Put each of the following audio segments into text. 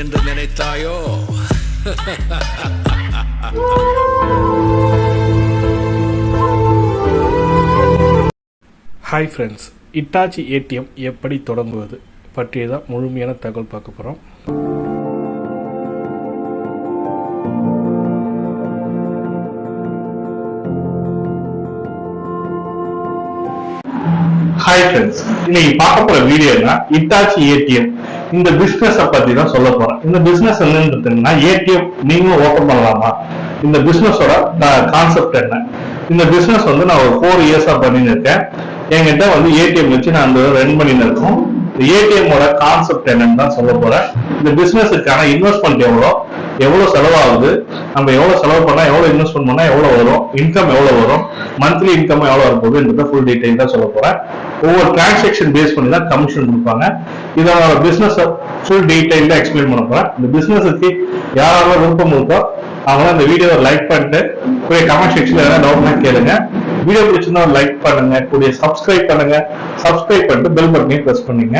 என்று நினைத்தாயோ? Hi friends, Hitachi ATM எப்படி தொடங்குவது பற்றியதான் முழுமையான தகவல் பார்க்க போகிறோம். ஹாய் ஃப்ரெண்ட்ஸ், இன்னைக்கு பார்க்க போற வீடியோனா Hitachi ATM இந்த பிசினஸ் பத்தி தான் சொல்ல போறேன். இந்த பிசினஸ் என்னன்னு ஏடிஎம் நீங்களும் ஓபன் பண்ணலாமா, இந்த பிசினஸோட கான்செப்ட் என்ன, இந்த பிசினஸ் வந்து நான் ஒரு 4 இயர்ஸா பண்ணிட்டு இருக்கேன். என்கிட்ட வந்து ஏடிஎம் வச்சு நான் ரன் பண்ணிட்டு இருக்கோம். ஏடிஎம்மோட கான்செப்ட் என்னன்னு தான் சொல்ல போறேன். இந்த பிசினஸுக்கான இன்வெஸ்ட்மெண்ட் எவ்வளவு செலவாகுது, நம்ம எவ்வளவு செலவு பண்ணா எவ்வளவு இன்வெஸ்ட்மெண்ட் பண்ணா எவ்வளவு வரும், இன்கம் எவ்வளவு வரும், மந்த்லி இன்கம் எவ்வளவு வரப்போகுதுன்றத ஃபுல் டீடைல் தான் சொல்ல போறேன். ஒவ்வொரு டிரான்சாக்ஷன் பேஸ் பண்ணி தான் கமிஷன் கொடுப்பாங்க. இதோட பிசினஸ் ஃபுல் டீடைல் எக்ஸ்பிளைன் பண்ண போறேன். இந்த பிசினஸுக்கு யாராவது விருப்பம் இருக்கோ அவங்க இந்த வீடியோவை லைக் பண்ணிட்டு கமெண்ட் செக்ஷன்ல ஏதாவது டவுட்னா கேளுங்க. வீடியோ பிடிச்சிருந்தா லைக் பண்ணுங்க, கூடிய சப்ஸ்கிரைப் பண்ணுங்க. சப்ஸ்கிரைப் பண்ணிட்டு பெல் பட்டனையும் பிரஸ் பண்ணுங்க.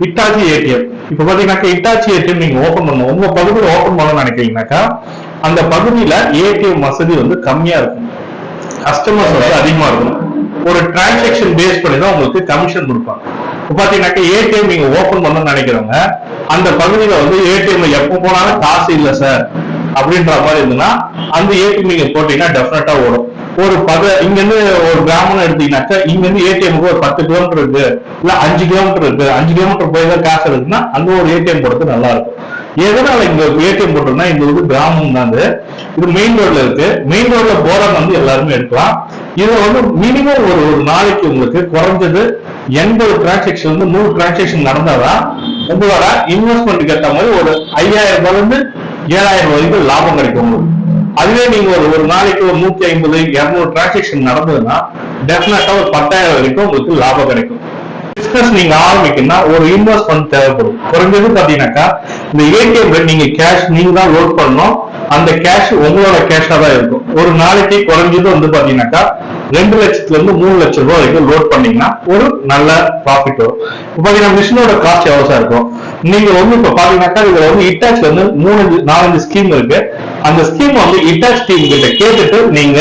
Hitachi ATM இப்ப பாத்தீங்கன்னாக்கா Hitachi ATM நீங்க ஓபன் பண்ணணும், உங்க பகுதியில் ஓபன் பண்ணணும்னு நினைக்கிறீங்கன்னாக்கா அந்த பகுதியில ஏடிஎம் வசதி வந்து கம்மியா இருக்கும், கஸ்டமர்ஸ் வந்து அதிகமா இருக்கும். ஒரு டிரான்சாக்சன் பேஸ் பண்ணி தான் உங்களுக்கு கமிஷன் கொடுப்பாங்க. இப்ப பாத்தீங்கன்னாக்கா ஏடிஎம் நீங்க ஓபன் பண்ணணும்னு நினைக்கிறவங்க அந்த பகுதியில வந்து ஏடிஎம்ல எப்ப போனாலும் காசு இல்ல சார் அப்படின்ற மாதிரி இருந்ததுன்னா அந்த ஏடிஎம் நீங்க போட்டீங்கன்னா டெஃபினட்டா ஓடும். ஒரு இங்க இருந்து ஒரு கிராமம் எடுத்தீங்கன்னாக்கா இங்க இருந்து ஏடிஎம்க்கு ஒரு 10 கிலோமீட்டர் இருக்கு, இல்ல 5 கிலோமீட்டர் இருக்கு, 5 கிலோமீட்டர் போய் தான் காசு இருக்குன்னா அந்த ஒரு ஏடிஎம் போடுறது நல்லா இருக்கும். எதனால இங்க ஏடிஎம் போட்டோம்னா இந்த ஒரு கிராமம் தான் இது மெயின் ரோட்ல இருக்கு. மெயின் ரோட்ல போறவங்க வந்து எல்லாருமே எடுக்கலாம். இது வந்து மினிமம் ஒரு நாளைக்கு உங்களுக்கு குறைஞ்சது 80 டிரான்சாக்சன் வந்து 100 டிரான்சாக்சன் நடந்தாதான் உங்களோட இன்வெஸ்ட்மெண்ட்டுக்கு ஏற்ற மாதிரி ஒரு 5000 ரூபாய் இருந்து 7000 வரைக்கும் லாபம் கிடைக்கும் உங்களுக்கு. அதுவே நீங்க ஒரு நாளைக்கு ஒரு 150 200 டிரான்சாக்சன் நடந்ததுன்னா டெஃபினட்டா ஒரு 10,000 வரைக்கும் உங்களுக்கு லாபம் கிடைக்கும். பிசினஸ் நீங்க ஆரம்பிக்கணும்னா ஒரு இன்வெஸ்ட்மெண்ட் தேவைப்படும். குறைஞ்சது பாத்தீங்கன்னாக்கா இந்த ஏடிஎம்ல நீங்க கேஷ் நீங்க தான் லோட் பண்ணணும். அந்த கேஷ் உங்களோட கேஷா தான் இருக்கும். ஒரு நாளைக்கு குறைஞ்சது வந்து பாத்தீங்கன்னாக்கா 2 லட்சத்துல இருந்து 3 லட்சம் ரூபாய் வரைக்கும் லோட் பண்ணீங்கன்னா ஒரு நல்ல ப்ராஃபிட் வரும். இப்ப பாத்தீங்கன்னா மிஷினோட காஸ்ட் எவ்வளவு இருக்கும். நீங்க வந்து இப்ப பாத்தீங்கன்னாக்கா இதுல வந்து Hitachi வந்து 4-5 ஸ்கீம் இருக்கு. அந்த ஸ்கீம் வந்து Hitachi டீம் கிட்ட கேட்டுட்டு நீங்க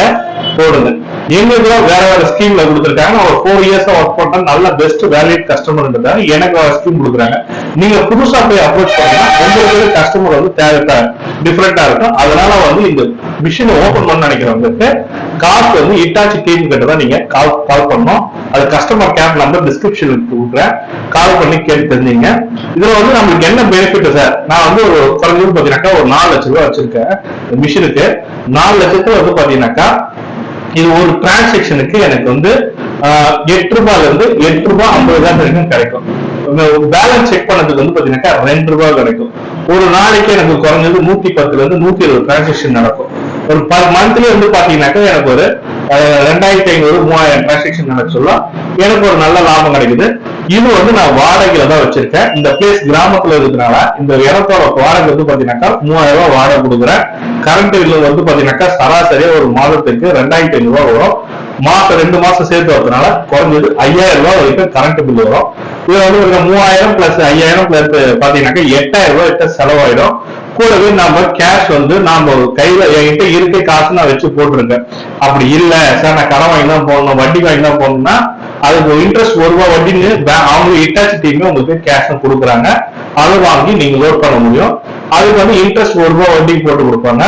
போடுங்க. எங்களுக்கு வேற வேற ஸ்கீம்ல கொடுத்துருக்காங்க. ஒரு 4 இயர்ஸா ஒர்க் பண்ண நல்ல பெஸ்ட் வேலிட் கஸ்டமர் எனக்கு வேற ஸ்கீம் கொடுக்குறாங்க. நீங்க புதுசா போய் அப்ரோச் பண்ணீங்கன்னா உங்களுக்கு கஸ்டமர் வந்து தேவை டிஃபரெண்டா இருக்கும். அதனால வந்து இந்த மிஷின் ஓபன் பண்ண நினைக்கிறவங்களுக்கு காஸ்ட் வந்து Hitachi டீம் கிட்ட தான் நீங்க கால் பண்ணணும். அது கஸ்டமர் கேர் நம்பர் டிஸ்கிரிப்ஷன்ல கொடுக்குறேன், கால் பண்ணி கேட்டு தெரிஞ்சீங்க. இதுல வந்து நம்மளுக்கு என்ன பெனிஃபிட் சார், நான் வந்து ஒரு குறைஞ்சது பாத்தீங்கன்னாக்கா ஒரு 4 லட்சம் ரூபாய் வச்சிருக்கேன் மிஷினுக்கு. 4 லட்சத்துல வந்து பாத்தீங்கன்னாக்கா இது ஒரு டிரான்சாக்சனுக்கு எனக்கு வந்து 8 ரூபாயில இருந்து 8 ரூபாய் 50 காசு வரைக்கும் கிடைக்கும். பேலன்ஸ் செக் பண்ணதுக்கு வந்து பாத்தீங்கன்னாக்கா 2 ரூபாய் கிடைக்கும். ஒரு நாளைக்கு எனக்கு குறைஞ்சது 110 இருந்து 120 டிரான்சாக்சன் நடக்கும். ஒரு மந்த்லி வந்து பாத்தீங்கன்னாக்கா எனக்கு ஒரு 2500-3000 டிரான்சாக்சன் நடக்க சொல்ல எனக்கு ஒரு நல்ல லாபம் கிடைக்குது. இது வந்து நான் வாடகையில தான் வச்சிருக்கேன். இந்த பிளேஸ் கிராமத்துல இருக்கிறனால இந்த இடத்தோட வாடகை வந்து பாத்தீங்கன்னாக்கா 3000 ரூபாய் வாடகை கொடுக்குறேன். கரண்ட் பில்லு வந்து பாத்தீங்கன்னாக்கா சராசரியா ஒரு மாதத்துக்கு 2500 ரூபாய் வரும். மாசம் 2 மாசம் சேர்த்து வரதுனால குறைஞ்சது 5000 ரூபாய் வரைக்கும் கரண்ட் பில் வரும். இது வந்து 3000 பிளஸ் 5000 பிளஸ் பாத்தீங்கன்னாக்கா 8000 ரூபாய் கிட்ட செலவாயிடும். கூடவே நம்ம கேஷ் வந்து நாம கையில என்கிட்ட இருக்க காசு நான் வச்சு போட்டிருக்கேன். அப்படி இல்ல சார் நான் கடன் வாங்கி தான் போடணும், வட்டி வாங்கி தான் போடணும்னா அதுக்கு இன்ட்ரெஸ்ட் 1 ரூபாய் வட்டின்னு அவங்க Hitachi டீமே உங்களுக்கு கேஷ் கொடுக்குறாங்க. அதை வாங்கி நீங்க லோட் பண்ண முடியும். அதுக்கு வந்து இன்ட்ரெஸ்ட் 1 ரூபாய் வட்டி போட்டு கொடுப்பாங்க.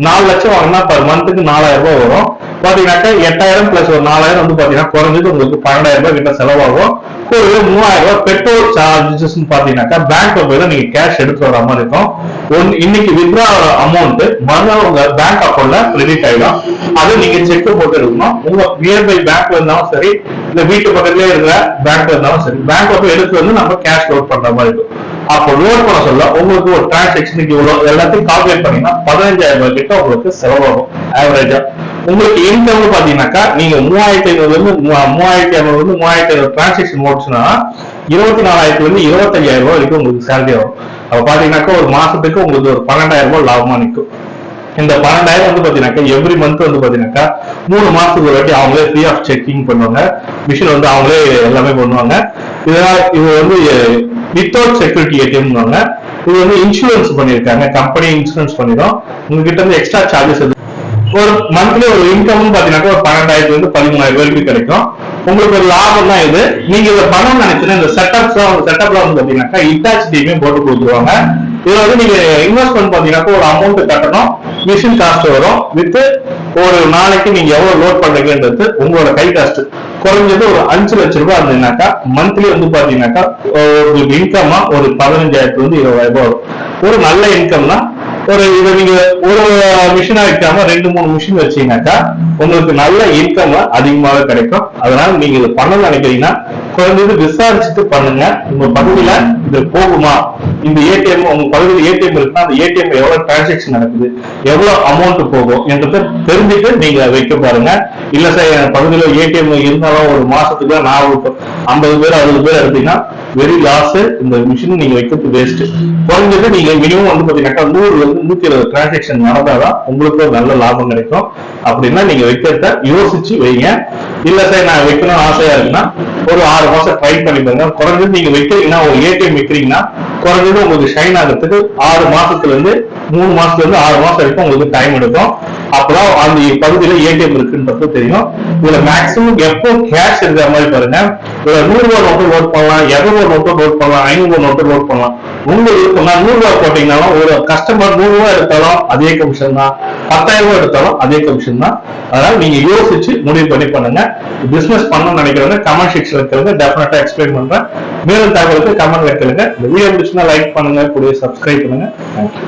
4 லட்சம் வாங்கினா பர் மந்த்துக்கு 4000 ரூபாய் வரும். பாத்தீங்கன்னாக்கா 8000 பிளஸ் ஒரு 4000 வந்து பாத்தீங்கன்னா குறைஞ்சது உங்களுக்கு 12000 ரூபாய் கிட்ட செலவாகும். ஒரு 3000 ரூபாய் பெட்ரோல் சார்ஜஸ் பாத்தீங்கன்னாக்கா பேங்க்ல போய் தான் நீங்க கேஷ் எடுத்து வர மாதிரி இருக்கும். இன்னைக்கு வித்ரா அமௌண்ட் மறுநாள் உங்க பேங்க் அக்கௌண்ட்ல கிரெடிட் ஆயிடும். அதை நீங்க செக் போட்டு எடுக்கணும். உங்க நியர்பை பேங்க்ல இருந்தாலும் சரி, இல்ல வீட்டு பக்கத்துலயே இருக்கிற பேங்க்ல இருந்தாலும் சரி, பேங்க்ல போய் எடுத்து வந்து நம்ம கேஷ் லோட் பண்ற மாதிரி இருக்கும். அப்போ லோட் பண்ண சொல்ல உங்களுக்கு ஒரு டிரான்சாக்சனுக்கு இவ்வளவு எல்லாத்தையும் கால்குலேட் பண்ணீங்கன்னா 15000 ரூபாய் கிட்ட உங்களுக்கு செலவாகும் ஆவரேஜா. உங்களுக்கு இன்கம் பாத்தீங்கன்னாக்கா நீங்க 3500 இருந்து 3500 டிரான்சாக்சன் ஓடுச்சுன்னா 24000 இருந்து 25000 ரூபாய் வரைக்கும் உங்களுக்கு சேலரி வரும். அப்ப பாத்தீங்கன்னாக்கா ஒரு மாசத்துக்கு உங்களுக்கு ஒரு 12000 ரூபாய் லாபமா நிற்கும். இந்த 12000 வந்து பாத்தீங்கன்னாக்கா எவ்ரி மந்த் வந்து பாத்தீங்கன்னாக்கா 3 மாசத்துக்கு ஒரு வாட்டி அவங்களே ஃப்ரீ ஆஃப் செக்கிங் பண்ணுவாங்க. மிஷின் வந்து அவங்களே எல்லாமே பண்ணுவாங்க. இதனால இது வந்து வித்தவுட் செக்யூரிட்டி ஏடிஎம். இது வந்து இன்சூரன்ஸ் பண்ணிருக்காங்க, கம்பெனி இன்சூரன்ஸ் பண்ணிடும். உங்ககிட்ட இருந்து எக்ஸ்ட்ரா சார்ஜஸ் ஒரு மந்த்லி ஒரு இன்கம் பாத்தீங்கன்னா ஒரு 12,000 இருந்து 13,000 வரைக்கும் கிடைக்கும். உங்களுக்கு ஒரு லாபம் தான் இது. நீங்க இதை பணம் நினைச்சுன்னா இந்த செட்டப்ல வந்து பாத்தீங்கன்னாக்கா Hitachi ATM போட்டு கொடுத்துருவாங்க. இதுல வந்து நீங்க இன்வெஸ்ட்மெண்ட் பாத்தீங்கன்னா ஒரு அமௌண்ட் கட்டணும், மிஷின் காஸ்ட் வரும், வித் ஒரு நாளைக்கு நீங்க எவ்வளவு லோட் பண்றீங்கன்றது உங்களோட கை காஸ்ட். குறைஞ்சது ஒரு 5 லட்சம் ரூபாய் இருந்தீங்கன்னாக்கா மந்த்லி வந்து பாத்தீங்கன்னாக்கா உங்களுக்கு இன்கமா ஒரு 15,000 இருந்து 20,000 வரும். ஒரு நல்ல இன்கம்னா ஒரு இதை நீங்க ஒரு மிஷினா வைக்காம 2-3 மிஷின் வச்சீங்கன்னாக்கா உங்களுக்கு நல்ல இன்கம் அதிகமாக கிடைக்கும். அதனால நீங்க இதை பண்ண நினைக்கிறீங்கன்னா குறைஞ்சது விசாரிச்சுட்டு பண்ணுங்க. உங்க பகுதியில இது போகுமா, இந்த ஏடிஎம் உங்க பகுதியில் ஏடிஎம் இருக்குன்னா அந்த ஏடிஎம் எவ்வளவு டிரான்சாக்சன் நடக்குது, எவ்வளவு அமௌண்ட் போகும் என்றதை தெரிஞ்சுட்டு நீங்க வைக்க பாருங்க. இல்ல சார் என் பகுதியில ஏடிஎம் இருந்தாலும் ஒரு மாசத்துக்கு 50 பேர் 60 பேர் எடுத்தீங்கன்னா வெரி லாஸ். இந்த மிஷின் நீங்க வைக்கிறது வேஸ்ட். குறைஞ்சது நீங்க மினிமம் வந்து பாத்தீங்கன்னா 100-120 டிரான்சாக்சன் நடந்தாதான் உங்களுக்கு ஒரு நல்ல லாபம் கிடைக்கும். அப்படின்னா நீங்க வைக்கிறத யோசிச்சு வைங்க. இல்ல சார் நான் வைக்கணும் ஆசையா இருக்குன்னா ஒரு 6 மாசம் ட்ரை பண்ணி பாருங்க. குறைஞ்சது நீங்க வைக்கிறீங்கன்னா ஒரு ஏடிஎம் வைக்கிறீங்கன்னா குறைஞ்சது உங்களுக்கு ஷைன் ஆகிறதுக்கு 6 மாசத்துல இருந்து 3 மாசத்துல இருந்து 6 மாசம் வரைக்கும் உங்களுக்கு டைம் எடுக்கும். அப்பதான் அந்த பகுதியில ஏடிஎம் இருக்குன்றது தெரியும். இதுல மேக்சிமம் எப்போ கேஷ் இருக்கிற மாதிரி பாருங்க. இதுல 100 ரூபாய் நோட்டு லோட் பண்ணலாம், 200 நோட்டு லோட் பண்ணலாம், 500 நோட்டு லோட் பண்ணலாம். உங்களுக்கு 100 ரூபாய் போட்டீங்கன்னாலும் ஒரு கஸ்டமர் 100 ரூபாய் எடுத்தாலும் அதே கமிஷன் தான், 10,000 ரூபாய் எடுத்தாலும் அதே கமிஷன் தான். அதனால நீங்க யோசிச்சு முடிவு பண்ணி பண்ணுங்க. பிசினஸ் பண்ணணும்னு நினைக்கிறவங்க கமெண்ட் செக்ஷன்ல இருக்கிறது டெஃபினட்டா எக்ஸ்பிளைன் பண்றேன். மேலும் தகவலுக்கு கமெண்ட் வைக்கிறேங்க. இந்த வீடியோ பிடிச்சுன்னா லைக் பண்ணுங்க, கூடிய சப்ஸ்கிரைப் பண்ணுங்க. தேங்க்யூ.